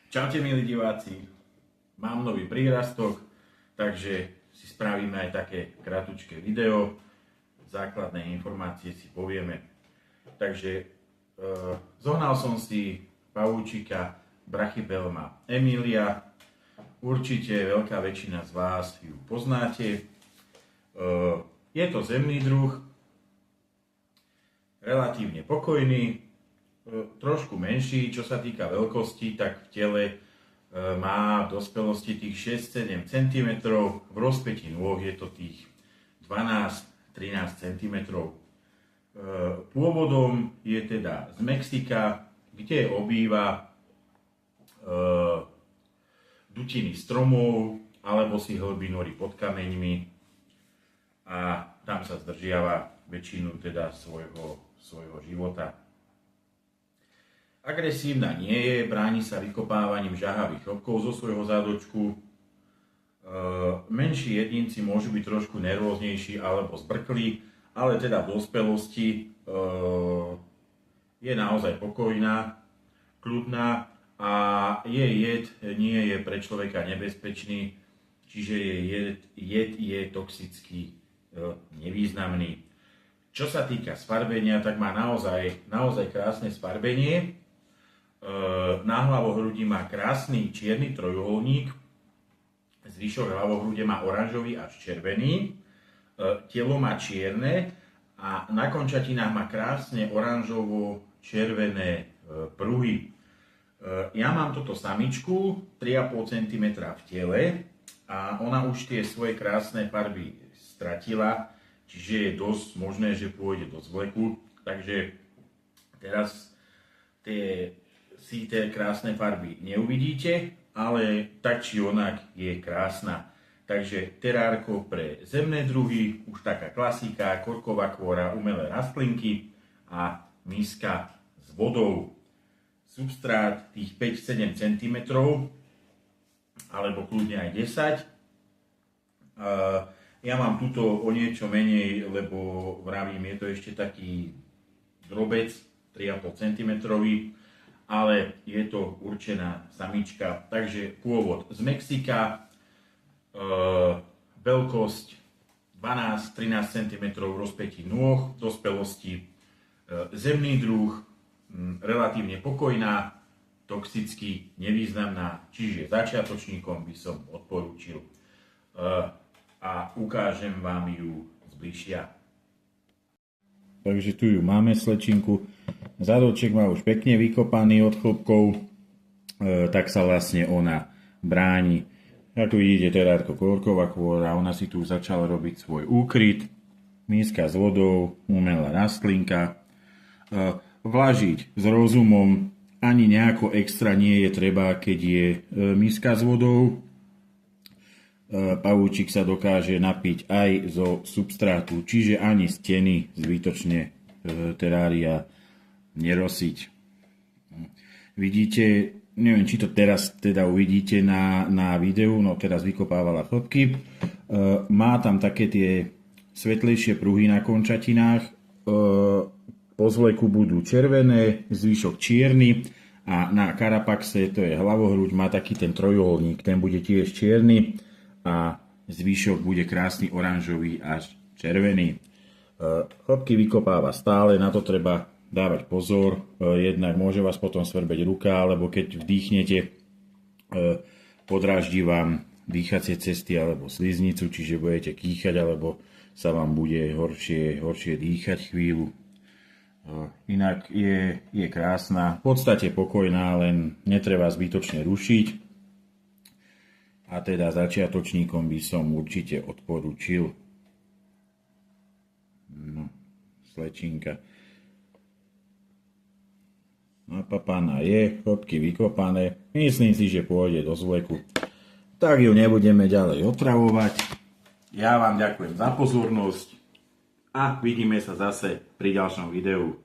Čaute milí diváci, mám nový prírastok, takže si spravíme aj také kratučké video, základné informácie si povieme. Takže zohnal som si pavúčika Brachypelma emilia, určite veľká väčšina z vás ju poznáte. Je to zemný druh, relatívne pokojný, trošku menší, čo sa týka veľkosti, tak v tele má v dospelosti tých 6-7 cm, v rozpätí nôh je to tých 12-13 cm. Pôvodom je teda z Mexika, kde obýva dutiny stromov, alebo si hlbí nory pod kameňmi a tam sa zdržiava väčšinu teda svojho života. Agresívna nie je, bráni sa vykopávaním žahavých chlopkov zo svojho zádočku. Menší jedinci môžu byť trošku nervóznejší alebo zbrklí, ale teda v dospelosti je naozaj pokojná, kľudná a jej jed nie je pre človeka nebezpečný, čiže jej jed je toxický, nevýznamný. Čo sa týka sfarbenia, tak má naozaj krásne sfarbenie. Na hlavohrudi má krásny čierny trojuholník, zvyšok hlavohrude má oranžový až červený, telo má čierne a na končatinách má krásne oranžovo-červené pruhy. Ja mám toto samičku 3,5 cm v tele a ona už tie svoje krásne farby stratila, čiže je dosť možné, že pôjde do zvleku, takže teraz tie krásne farby neuvidíte, ale tak či onak je krásna. Takže terárko pre zemné druhy, už taká klasika, korková kôra, umelé rastlinky a miska s vodou. Substrát tých 5-7 cm, alebo kľudne aj 10. Ja mám tuto o niečo menej, lebo vravím, je to ešte taký drobec, 3,5 cm, ale je to určená samička. Takže pôvod z Mexika, veľkosť 12-13 cm v rozpätí nôh, dospelosti, zemný druh, relatívne pokojná, toxicky nevýznamná, čiže začiatočníkom by som odporúčil. A ukážem vám ju zbližšia. Takže tu ju máme, slečinku. Zadoček má už pekne vykopaný od chlopkov, tak sa vlastne ona bráni. Ako vidíte, terárko korková kôra, ona si tu začala robiť svoj úkryt, miska s vodou, umelá rastlinka. Vlažiť s rozumom, ani nejako extra nie je treba, keď je miska s vodou. Pavúčik sa dokáže napiť aj zo substrátu, čiže ani steny zbytočne terária nerosiť. Vidíte, neviem, či to teraz teda uvidíte na videu, no teraz vykopávala chlopky. Má tam také tie svetlejšie pruhy na končatinách, po zvleku budú červené, zvyšok čierny a na karapaxe, to je hlavohruď, má taký ten trojuholník, ten bude tiež čierny a zvyšok bude krásny oranžový až červený. Chlopky vykopáva stále, na to treba dávať pozor, jednak môže vás potom svrbeť ruka, alebo keď vdýchnete, podráždi vám dýchacie cesty alebo sliznicu, čiže budete kýchať, alebo sa vám bude horšie dýchať chvíľu. Inak je krásna, v podstate pokojná, len netreba zbytočne rušiť. A teda začiatočníkom by som určite odporúčil. No, slečinka. Napapaná je, chlopky vykopané. Myslím si, že pôjde do zvleku. Tak ju nebudeme ďalej otravovať. Ja vám ďakujem za pozornosť a vidíme sa zase pri ďalšom videu.